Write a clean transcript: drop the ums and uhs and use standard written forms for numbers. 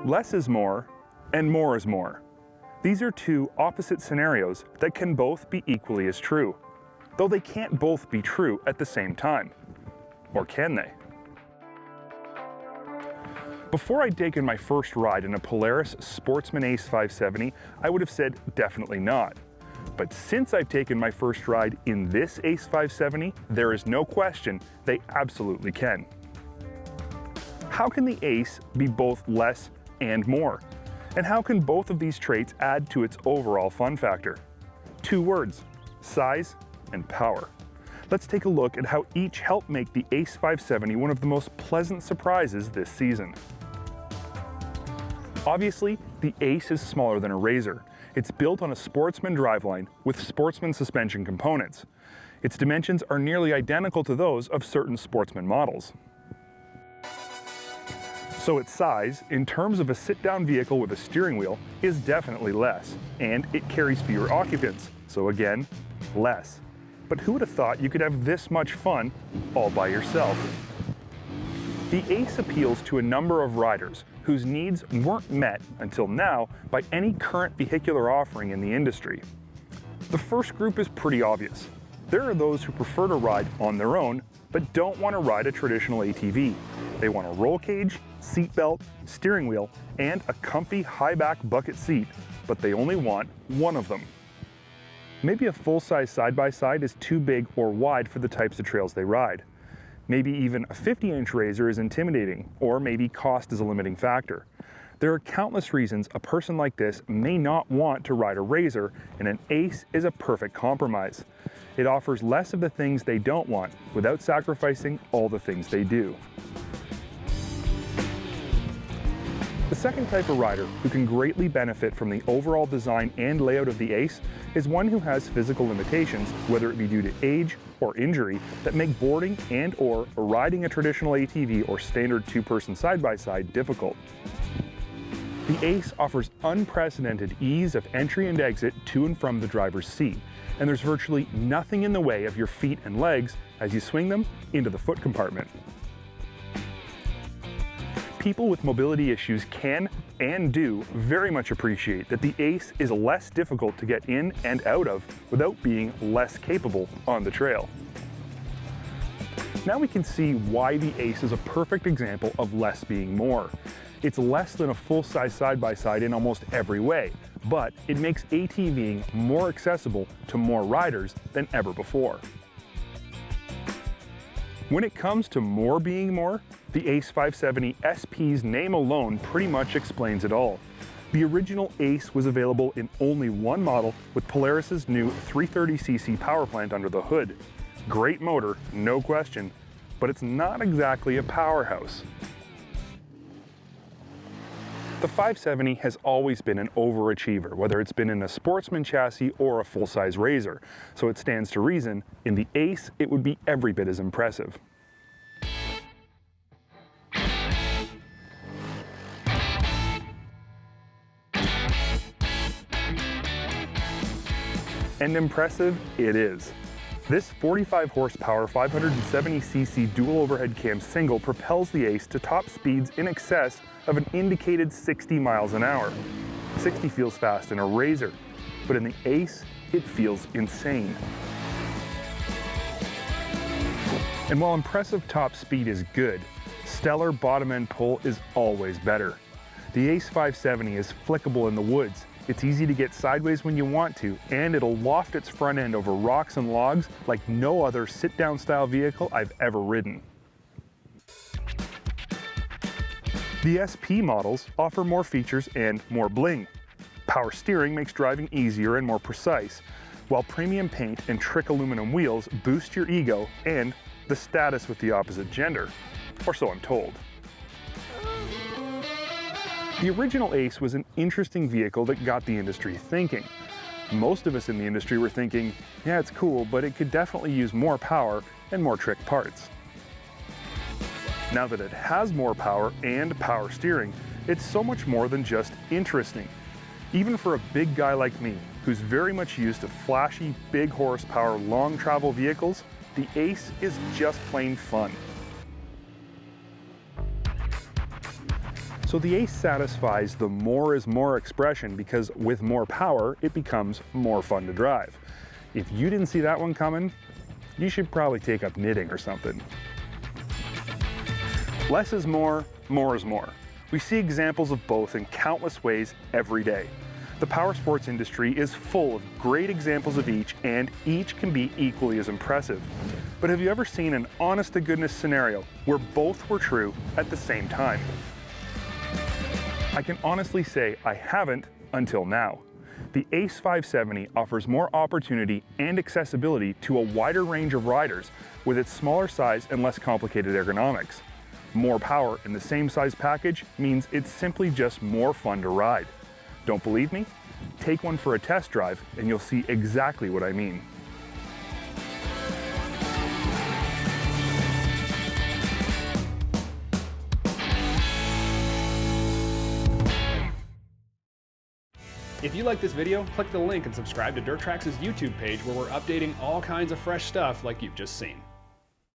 Less is more, and more is more. These are two opposite scenarios that can both be equally as true, though they can't both be true at the same time. Or can they? Before I'd taken my first ride in a Polaris Sportsman Ace 570, I would have said definitely not. But since I've taken my first ride in this Ace 570, there is no question they absolutely can. How can the Ace be both less and more? And how can both of these traits add to its overall fun factor? Two words: size and power. Let's take a look at how each help make the Ace 570 one of the most pleasant surprises this season. Obviously, the Ace is smaller than a RZR. It's built on a Sportsman driveline with Sportsman suspension components. Its dimensions are nearly identical to those of certain Sportsman models. So its size, in terms of a sit-down vehicle with a steering wheel, is definitely less, and it carries fewer occupants, so again, less. But who would have thought you could have this much fun all by yourself? The Ace appeals to a number of riders whose needs weren't met until now by any current vehicular offering in the industry. The first group is pretty obvious. There are those who prefer to ride on their own, but don't want to ride a traditional ATV. They want a roll cage, seat belt, steering wheel, and a comfy high-back bucket seat, but they only want one of them. Maybe a full-size side-by-side is too big or wide for the types of trails they ride. Maybe even a 50-inch RZR is intimidating, or maybe cost is a limiting factor. There are countless reasons a person like this may not want to ride a RZR, and an Ace is a perfect compromise. It offers less of the things they don't want without sacrificing all the things they do. The second type of rider who can greatly benefit from the overall design and layout of the Ace is one who has physical limitations, whether it be due to age or injury, that make boarding and/or riding a traditional ATV or standard two-person side-by-side difficult. The Ace offers unprecedented ease of entry and exit to and from the driver's seat, and there's virtually nothing in the way of your feet and legs as you swing them into the foot compartment. People with mobility issues can and do very much appreciate that the Ace is less difficult to get in and out of without being less capable on the trail. Now we can see why the Ace is a perfect example of less being more. It's less than a full-size side-by-side in almost every way, but it makes ATVing more accessible to more riders than ever before. When it comes to more being more, the Ace 570 SP's name alone pretty much explains it all. The original Ace was available in only one model with Polaris's new 330cc power plant under the hood. Great motor, no question, but it's not exactly a powerhouse. The 570 has always been an overachiever, whether it's been in a Sportsman chassis or a full-size RZR, so it stands to reason, in the Ace it would be every bit as impressive. And impressive it is. This 45 horsepower 570cc dual overhead cam single propels the Ace to top speeds in excess of an indicated 60 miles an hour. 60 feels fast in a RZR, but in the Ace, it feels insane. And while impressive top speed is good, stellar bottom end pull is always better. The Ace 570 is flickable in the woods. It's easy to get sideways when you want to, and it'll loft its front end over rocks and logs like no other sit-down style vehicle I've ever ridden. The SP models offer more features and more bling. Power steering makes driving easier and more precise, while premium paint and trick aluminum wheels boost your ego and the status with the opposite gender, or so I'm told. The original Ace was an interesting vehicle that got the industry thinking. Most of us in the industry were thinking, yeah, it's cool, but it could definitely use more power and more trick parts. Now that it has more power and power steering, it's so much more than just interesting. Even for a big guy like me, who's very much used to flashy, big horsepower, long travel vehicles, the Ace is just plain fun. So So the Ace satisfies the more is more expression because with more power, it becomes more fun to drive. If you didn't see that one coming, you should probably take up knitting or something. Less is more is more. We see examples of both in countless ways every day. The power sports industry is full of great examples of each, and each can be equally as impressive. But have you ever seen an honest-to-goodness scenario where both were true at the same time? I can honestly say I haven't until now. The Ace 570 offers more opportunity and accessibility to a wider range of riders with its smaller size and less complicated ergonomics. More power in the same size package means it's simply just more fun to ride. Don't believe me? Take one for a test drive and you'll see exactly what I mean. If you like this video, click the link and subscribe to Trax's YouTube page where we're updating all kinds of fresh stuff like you've just seen.